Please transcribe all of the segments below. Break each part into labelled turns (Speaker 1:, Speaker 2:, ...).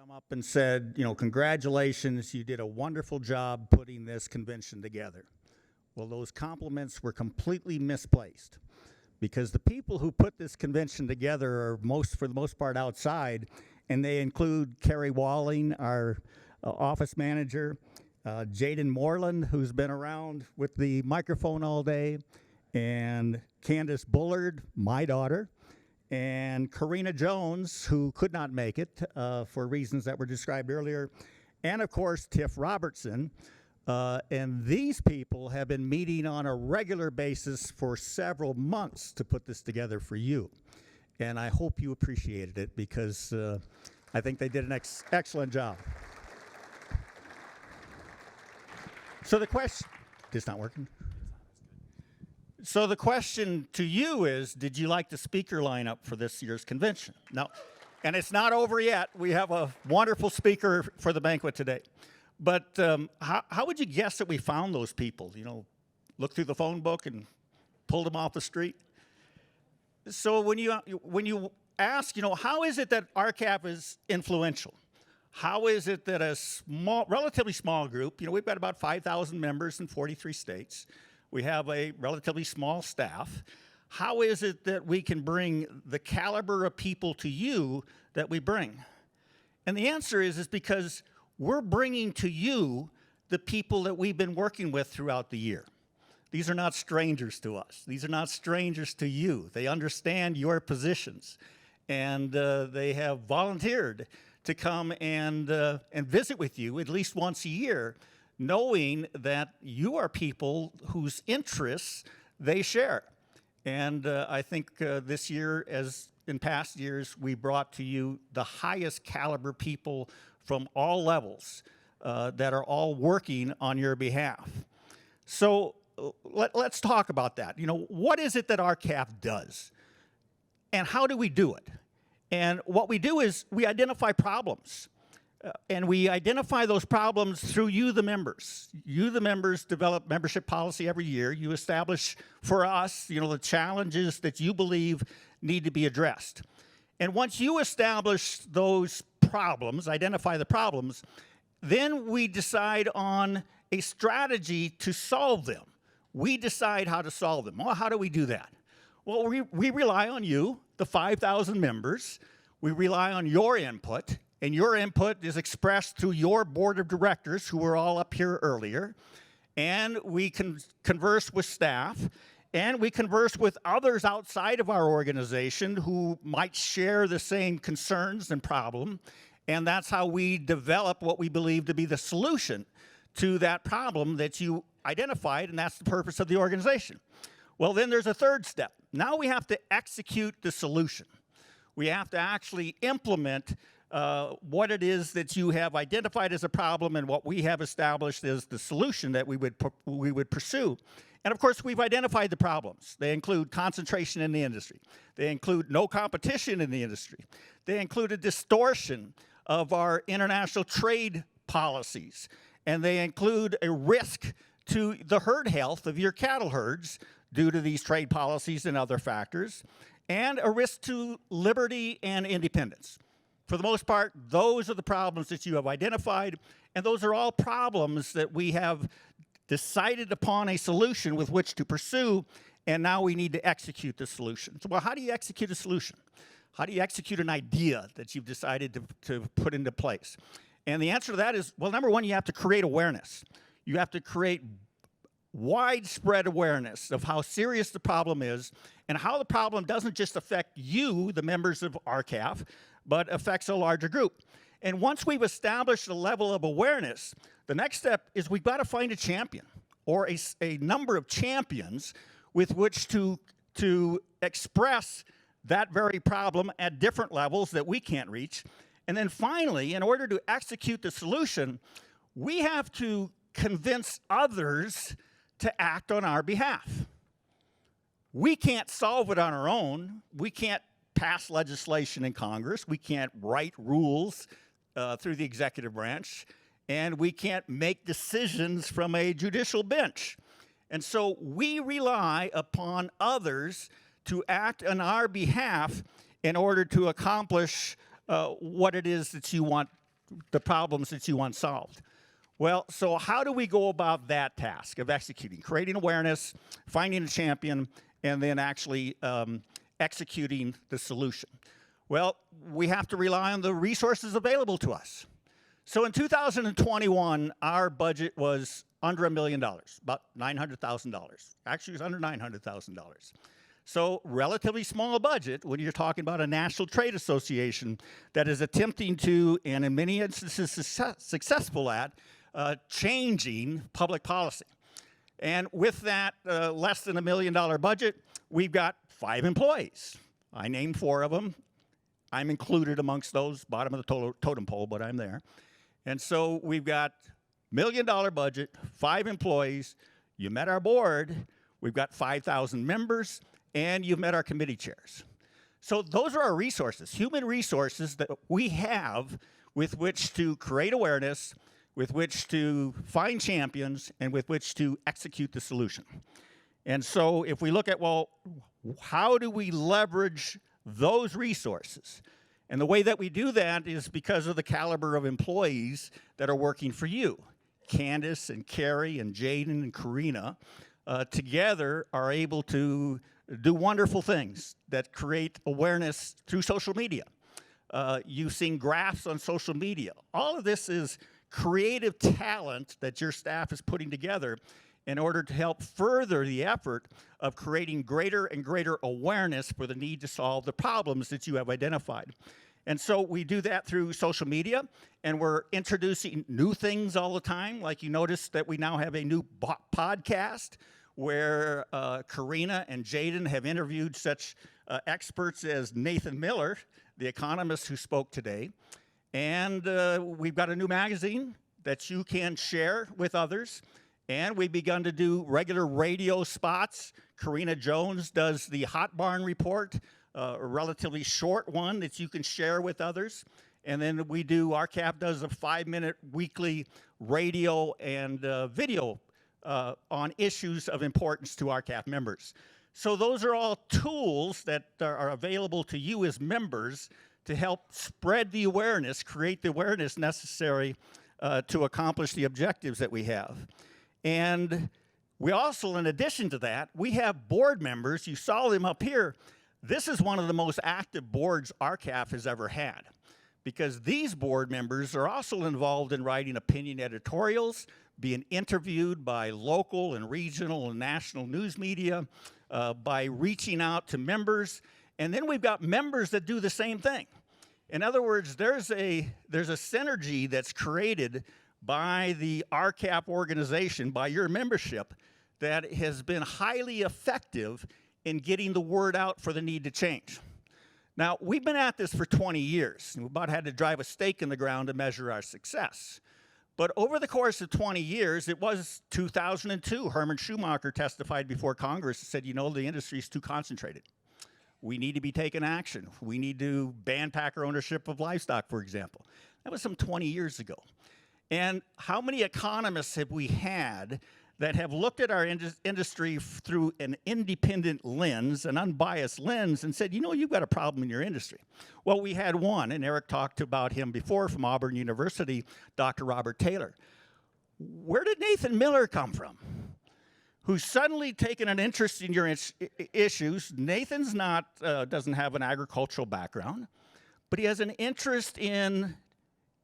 Speaker 1: come up and said, you know, congratulations, you did a wonderful job putting this convention together. Well, those compliments were completely misplaced because the people who put this convention together are for the most part outside, and they include Carrie Walling, our office manager, Jaden Moreland, who's been around with the microphone all day, and Candace Bullard, my daughter, and Karina Jones, who could not make it for reasons that were described earlier, and of course Tiff Robertson. And these people have been meeting on a regular basis for several months to put this together for you. And I hope you appreciated it because I think they did an excellent job. So the question, it's not working? So the question to you is, did you like the speaker lineup for this year's convention? No, and it's not over yet. We have a wonderful speaker for the banquet today. But how would you guess that we found those people? You know, look through the phone book and pulled them off the street? So when you ask, you know, how is it that RCAF is influential? How is it that a relatively small group, you know, we've got about 5,000 members in 43 states. We have a relatively small staff. How is it that we can bring the caliber of people to you that we bring? And the answer is because we're bringing to you the people that we've been working with throughout the year. These are not strangers to us. These are not strangers to you. They understand your positions, and they have volunteered to come and visit with you at least once a year, knowing that you are people whose interests they share. And I think this year, as in past years, we brought to you the highest caliber people from all levels that are all working on your behalf. So let's talk about that. You know, what is it that RCAF does? And how do we do it? And what we do is we identify problems. And we identify those problems through you, the members. You, the members, develop membership policy every year. You establish for us, you know, the challenges that you believe need to be addressed. And once you establish those problems, identify the problems, then we decide on a strategy to solve them. We decide how to solve them. Well, how do we do that? Well, we rely on you, the 5,000 members. We rely on your input. And your input is expressed through your board of directors, who were all up here earlier. And we can converse with staff. And we converse with others outside of our organization who might share the same concerns and problem. And that's how we develop what we believe to be the solution to that problem that you identified, and that's the purpose of the organization. Well, then there's a third step. Now we have to execute the solution. We have to actually implement what it is that you have identified as a problem and what we have established as the solution that we would pursue. And of course, we've identified the problems. They include concentration in the industry. They include no competition in the industry. They include a distortion of our international trade policies. And they include a risk to the herd health of your cattle herds due to these trade policies and other factors, and a risk to liberty and independence. For the most part, those are the problems that you have identified, and those are all problems that we have decided upon a solution with which to pursue, and now we need to execute the solution. So, well, how do you execute a solution? How do you execute an idea that you've decided to put into place? And the answer to that is, well, number one, you have to create awareness. You have to create widespread awareness of how serious the problem is and how the problem doesn't just affect you, the members of RCAF, but affects a larger group. And once we've established a level of awareness, the next step is we've got to find a champion or a number of champions with which to express that very problem at different levels that we can't reach. And then finally, in order to execute the solution, we have to convince others to act on our behalf. We can't solve it on our own. We can't pass legislation in Congress. We can't write rules through the executive branch. And we can't make decisions from a judicial bench. And so we rely upon others to act on our behalf in order to accomplish what it is that you want the problems that you want solved. Well, so how do we go about that task of executing, creating awareness, finding a champion, and then actually executing the solution? Well, we have to rely on the resources available to us. So in 2021, our budget was under $1 million, about $900,000. Actually, it was under $900,000. So relatively small budget when you're talking about a national trade association that is attempting to, and in many instances successful at, changing public policy. And with that less than $1 million budget, we've got 5 employees. I named 4 of them. I'm included amongst those, bottom of the totem pole, but I'm there. And so we've got $1 million budget, 5 employees. You met our board. We've got 5,000 members, and you've met our committee chairs. So those are our resources, human resources that we have with which to create awareness, with which to find champions, and with which to execute the solution. And so if we look at, well, how do we leverage those resources? And the way that we do that is because of the caliber of employees that are working for you. Candace and Carrie and Jaden and Karina together are able to do wonderful things that create awareness through social media. You've seen graphs on social media. All of this is creative talent that your staff is putting together in order to help further the effort of creating greater and greater awareness for the need to solve the problems that you have identified. And so we do that through social media, and we're introducing new things all the time. Like you notice that we now have a new podcast where Karina and Jaden have interviewed such experts as Nathan Miller, the economist who spoke today. And we've got a new magazine that you can share with others. And we've begun to do regular radio spots. Karina Jones does the Hot Barn Report, a relatively short one that you can share with others. And then we do, RCAP does a 5-minute weekly radio and video on issues of importance to RCAP members. So those are all tools that are available to you as members to help spread the awareness, create the awareness necessary to accomplish the objectives that we have. And we also, in addition to that, we have board members. You saw them up here. This is one of the most active boards RCAF has ever had, because these board members are also involved in writing opinion editorials, being interviewed by local and regional and national news media, by reaching out to members. And then we've got members that do the same thing. In other words, there's a synergy that's created by the RCAP organization, by your membership, that has been highly effective in getting the word out for the need to change. Now, we've been at this for 20 years. We've about had to drive a stake in the ground to measure our success. But over the course of 20 years, it was 2002, Herman Schumacher testified before Congress and said, you know, the industry is too concentrated. We need to be taking action. We need to ban packer ownership of livestock, for example. That was some 20 years ago. And how many economists have we had that have looked at our industry through an independent lens, an unbiased lens, and said, you know, you've got a problem in your industry? Well, we had one, and Eric talked about him before from Auburn University, Dr. Robert Taylor. Where did Nathan Miller come from? Who's suddenly taken an interest in your issues. Nathan's not, doesn't have an agricultural background, but he has an interest in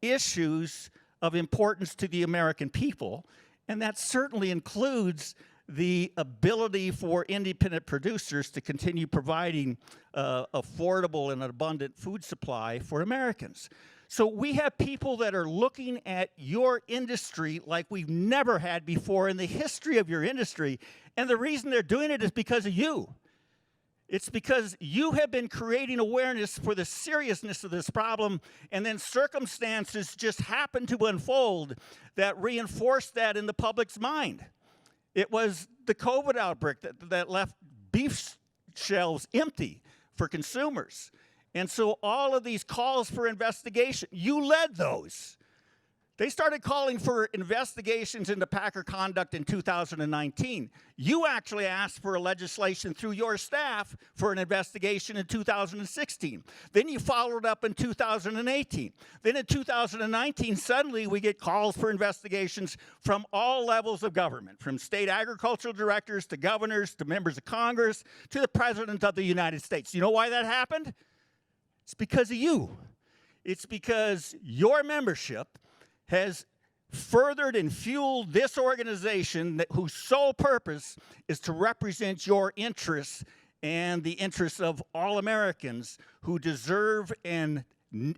Speaker 1: issues of importance to the American people, and that certainly includes the ability for independent producers to continue providing affordable and abundant food supply for Americans. So we have people that are looking at your industry like we've never had before in the history of your industry, and the reason they're doing it is because of you. It's because you have been creating awareness for the seriousness of this problem, and then circumstances just happen to unfold that reinforce that in the public's mind. It was the COVID outbreak that left beef shelves empty for consumers. And so all of these calls for investigation, you led those. They started calling for investigations into Packer conduct in 2019. You actually asked for a legislation through your staff for an investigation in 2016. Then you followed up in 2018. Then in 2019, suddenly we get calls for investigations from all levels of government, from state agricultural directors to governors to members of Congress to the President of the United States. You know why that happened? It's because of you. It's because your membership has furthered and fueled this organization whose sole purpose is to represent your interests and the interests of all Americans who deserve and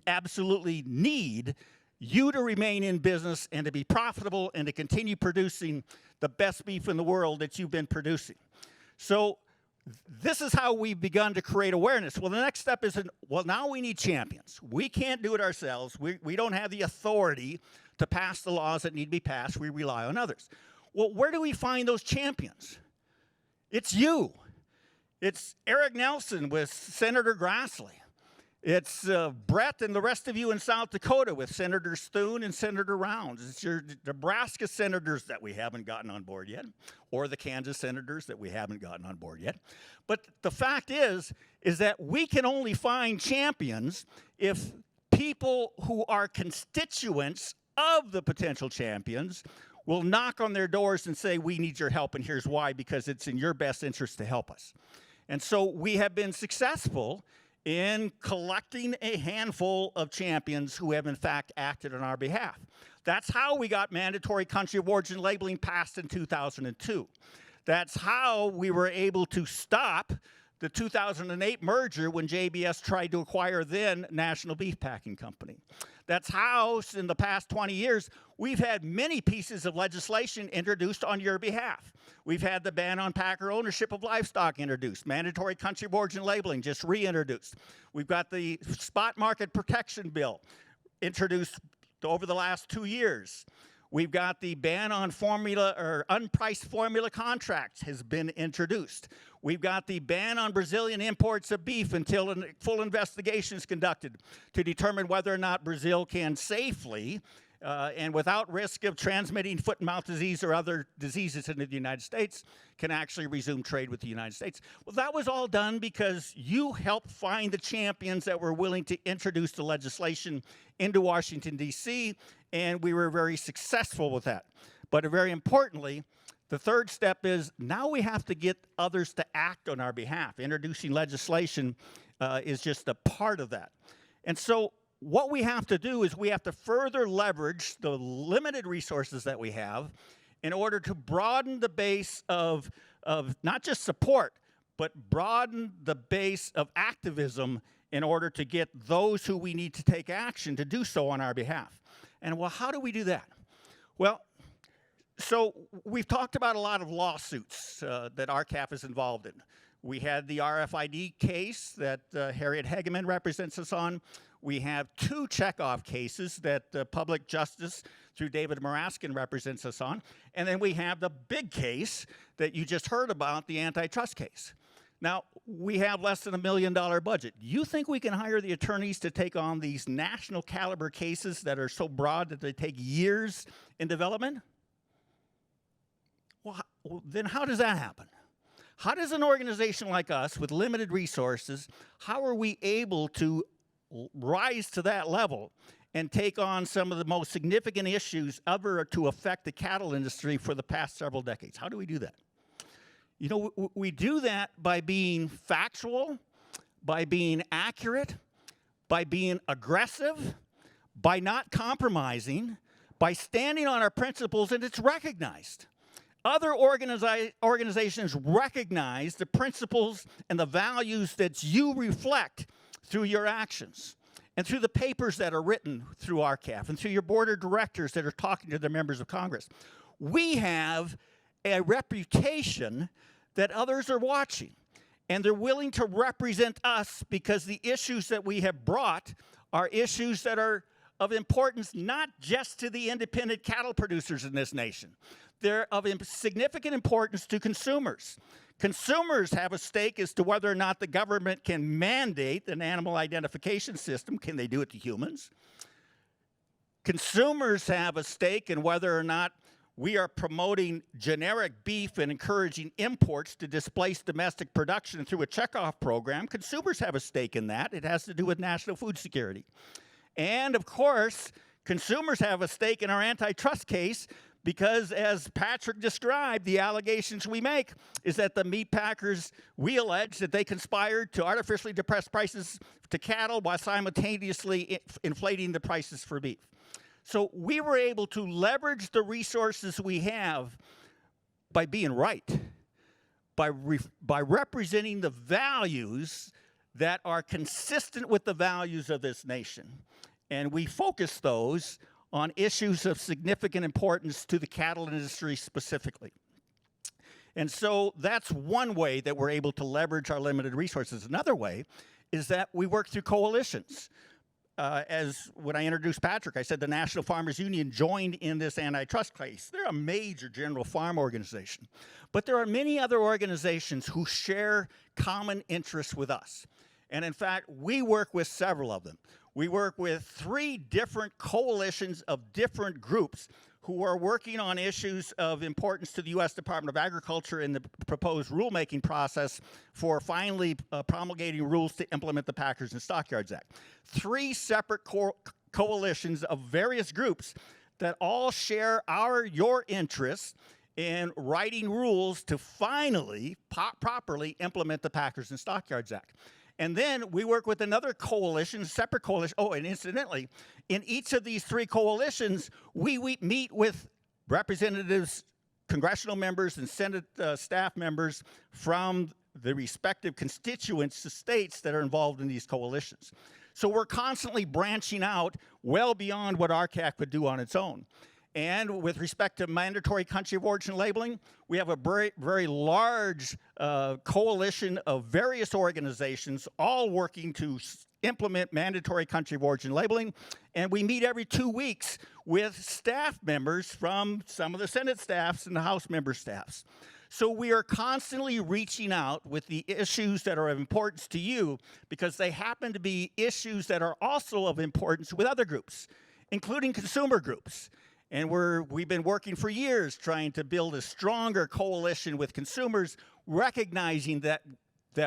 Speaker 1: absolutely need you to remain in business and to be profitable and to continue producing the best beef in the world that you've been producing. So this is how we've begun to create awareness. Well, the next step is, well, now we need champions. We can't do it ourselves. We don't have the authority to pass the laws that need to be passed. We rely on others. Well, where do we find those champions? It's you. It's Eric Nelson with Senator Grassley. It's Brett and the rest of you in South Dakota with Senator Thune and Senator Rounds. It's your Nebraska senators that we haven't gotten on board yet, or the Kansas senators that we haven't gotten on board yet. But the fact is that we can only find champions if people who are constituents of the potential champions will knock on their doors and say, we need your help, and here's why, because it's in your best interest to help us. And so we have been successful in collecting a handful of champions who have in fact acted on our behalf. That's how we got mandatory country of origin labeling passed in 2002. That's how we were able to stop the 2008 merger when JBS tried to acquire then National Beef Packing Company. That's how, in the past 20 years, we've had many pieces of legislation introduced on your behalf. We've had the ban on packer ownership of livestock introduced, mandatory country of origin labeling just reintroduced. We've got the spot market protection bill introduced over the last 2 years. We've got the ban on formula or unpriced formula contracts has been introduced. We've got the ban on Brazilian imports of beef until a full investigation is conducted to determine whether or not Brazil can safely and without risk of transmitting foot and mouth disease or other diseases into the United States can actually resume trade with the United States. Well, that was all done because you helped find the champions that were willing to introduce the legislation into Washington, D.C., and we were very successful with that. But very importantly, the third step is now we have to get others to act on our behalf. Introducing legislation is just a part of that. And so what we have to do is we have to further leverage the limited resources that we have in order to broaden the base of not just support, but broaden the base of activism in order to get those who we need to take action to do so on our behalf. And well, how do we do that? Well, so we've talked about a lot of lawsuits that RCAF is involved in. We had the RFID case that Harriet Hageman represents us on. We have 2 checkoff cases that Public Justice through David Maraskin represents us on. And then we have the big case that you just heard about, the antitrust case. Now, we have less than $1 million budget. You think we can hire the attorneys to take on these national caliber cases that are so broad that they take years in development? Well, then how does that happen? How does an organization like us with limited resources, how are we able to rise to that level and take on some of the most significant issues ever to affect the cattle industry for the past several decades? How do we do that? You know, we do that by being factual, by being accurate, by being aggressive, by not compromising, by standing on our principles, and it's recognized. Other organizations recognize the principles and the values that you reflect through your actions and through the papers that are written through RCAF and through your board of directors that are talking to the members of Congress. We have a reputation that others are watching, and they're willing to represent us because the issues that we have brought are issues that are of importance not just to the independent cattle producers in this nation. They're of significant importance to consumers. Consumers have a stake as to whether or not the government can mandate an animal identification system. Can they do it to humans? Consumers have a stake in whether or not we are promoting generic beef and encouraging imports to displace domestic production through a checkoff program. Consumers have a stake in that. It has to do with national food security. And of course, consumers have a stake in our antitrust case because, as Patrick described, the allegations we make is that the meat packers, we allege that they conspired to artificially depress prices to cattle while simultaneously inflating the prices for beef. So we were able to leverage the resources we have by being right, by representing the values that are consistent with the values of this nation. And we focus those on issues of significant importance to the cattle industry specifically. And so that's one way that we're able to leverage our limited resources. Another way is that we work through coalitions. As when I introduced Patrick, I said the National Farmers Union joined in this antitrust case. They're a major general farm organization. But there are many other organizations who share common interests with us. And in fact, we work with several of them. We work with 3 different coalitions of different groups who are working on issues of importance to the U.S. Department of Agriculture in the proposed rulemaking process for finally promulgating rules to implement the Packers and Stockyards Act. 3 separate coalitions of various groups that all share your interests in writing rules to finally properly implement the Packers and Stockyards Act. And then we work with another coalition, separate coalition. Oh, and incidentally, in each of these 3 coalitions, we meet with representatives, congressional members, and Senate staff members from the respective constituents, the states that are involved in these coalitions. So we're constantly branching out well beyond what RCAC would do on its own. And with respect to mandatory country of origin labeling, we have a very, very large coalition of various organizations all working to implement mandatory country of origin labeling. And we meet every 2 weeks with staff members from some of the Senate staffs and the House member staffs. So we are constantly reaching out with the issues that are of importance to you because they happen to be issues that are also of importance with other groups, including consumer groups. And we've been working for years trying to build a stronger coalition with consumers, recognizing that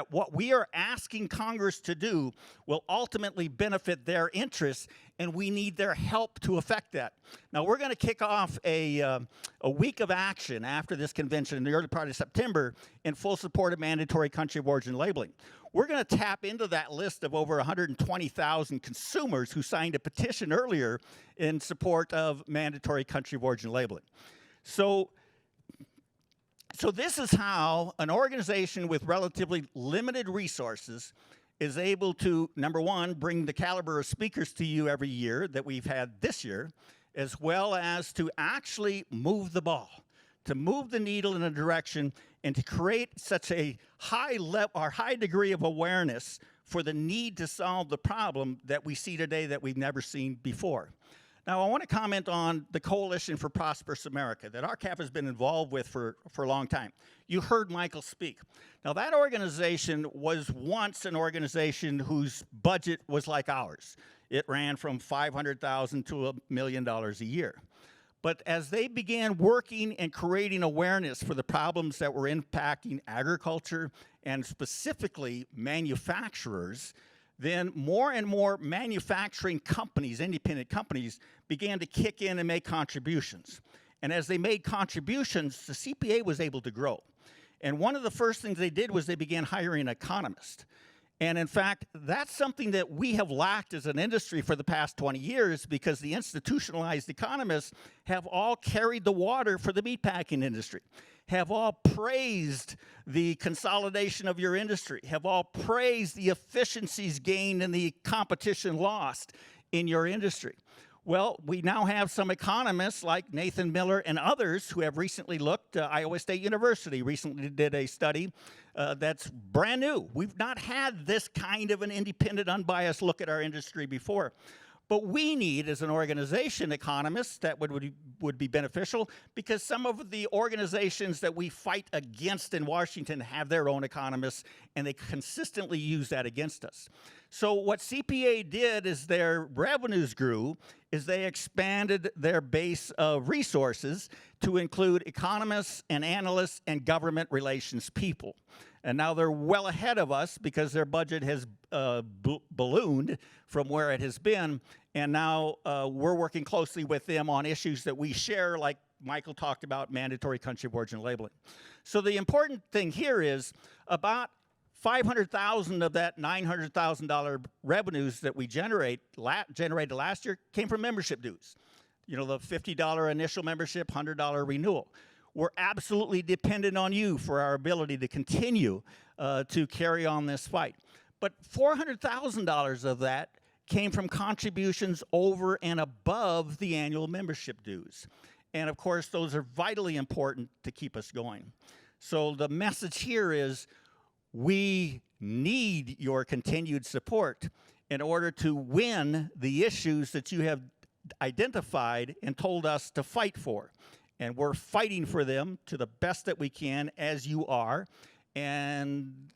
Speaker 1: what we are asking Congress to do will ultimately benefit their interests, and we need their help to affect that. Now, we're going to kick off a week of action after this convention in the early part of September in full support of mandatory country of origin labeling. We're going to tap into that list of over 120,000 consumers who signed a petition earlier in support of mandatory country of origin labeling. So this is how an organization with relatively limited resources is able to, number one, bring the caliber of speakers to you every year that we've had this year, as well as to actually move the ball, to move the needle in a direction and to create such a high degree of awareness for the need to solve the problem that we see today that we've never seen before. Now, I want to comment on the Coalition for Prosperous America that RCAP has been involved with for a long time. You heard Michael speak. Now, that organization was once an organization whose budget was like ours. It ran from $500,000 to $1 million a year. But as they began working and creating awareness for the problems that were impacting agriculture and specifically manufacturers, then more and more manufacturing companies, independent companies, began to kick in and make contributions. And as they made contributions, the CPA was able to grow. And one of the first things they did was they began hiring economists. And in fact, that's something that we have lacked as an industry for the past 20 years because the institutionalized economists have all carried the water for the meatpacking industry, have all praised the consolidation of your industry, have all praised the efficiencies gained and the competition lost in your industry. Well, we now have some economists like Nathan Miller and others who have recently looked. Iowa State University recently did a study that's brand new. We've not had this kind of an independent, unbiased look at our industry before. But we need, as an organization, economists that would be beneficial, because some of the organizations that we fight against in Washington have their own economists, and they consistently use that against us. So what CPA did as their revenues grew is they expanded their base of resources to include economists and analysts and government relations people. And now they're well ahead of us because their budget has ballooned from where it has been. And now we're working closely with them on issues that we share, like Michael talked about, mandatory country of origin labeling. So the important thing here is about $500,000 of that $900,000 revenues that we generated last year came from membership dues. You know, the $50 initial membership, $100 renewal. We're absolutely dependent on you for our ability to continue to carry on this fight. But $400,000 of that came from contributions over and above the annual membership dues. And of course, those are vitally important to keep us going. So the message here is we need your continued support in order to win the issues that you have identified and told us to fight for. And we're fighting for them to the best that we can, as you are. And